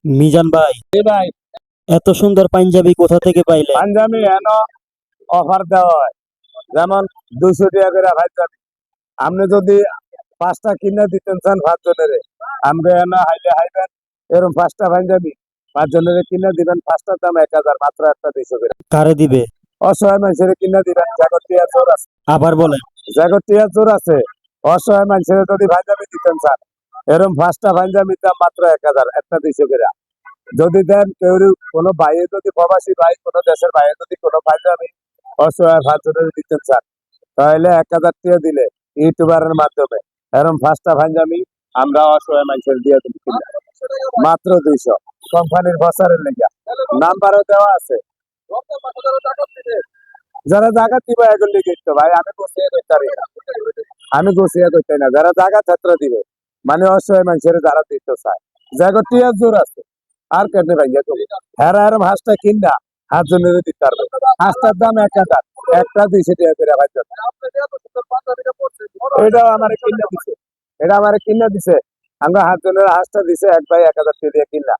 মিজান ভাই, জি ভাই, এত সুন্দর পাঞ্জাবি কোথা থেকে পাইলেন? পাঞ্জাবি হেন অফার দেওয়া হয়। যেমন 200 টাকা করে পাঞ্জাবি। আপনি যদি 5টা কিনে দিতেন চান 5 জনের, আমরা হেন হাইলে হাইবেন এরকম 5টা পাঞ্জাবি 5 জনের কিনে দিবেন, 5টার দাম 1000, মাত্র একটা 200 করে। কারে দিবে? অসহায় মানুষের কিনে দিবেন, জাগটিয়া চোর আছে, আবার বলেন। জাগটিয়া চোর আছে। অসহায় মানুষের যদি পাঞ্জাবি দিতেন চান, এরকম 5টা পাঞ্জাবির দাম মাত্র 1000, একটা 200 করে। যদি দেন কেউ, কোনো বাইরে যদি প্রবাসী ভাই কোনো দেশের বাইরে যদি কোনো পাঞ্জাবি অসহায় 5 জনের দিতেন চান, তাহলে 1000 টাকা দিলে ইউটিউবারের মাধ্যমে এরকম 5টা পাঞ্জাবি আমরা অসহায় মানুষের দিয়ে দিই কিনে। মাত্র 200, কোম্পানির বছরের লেগে নাম্বারও দেওয়া আছে। যারা জায়গা দিবে এখন লিখে তো ভাই, আমি গুছিয়ে করতে পারি না, আমি গুছিয়ে করতে না। যারা জায়গা ছাত্র দিবে মানে অসহায় মানুষের যারা দিতে চায়, জায়গা টিয়ার জোর আছে। আর কেটে ভাইয়া তো হেরা এরম হাঁসটা কিনা 5 জনের দিতে পারবে। হাঁসটার দাম 1000, একটা 200 টাকা করে ভাই। এটাও আমার কিনা দিছে, এটা আমার কিনা দিছে। আমরা 5 জনের হাঁসটা দিছে এক ভাই 1000 টাকা দিয়ে কিনা।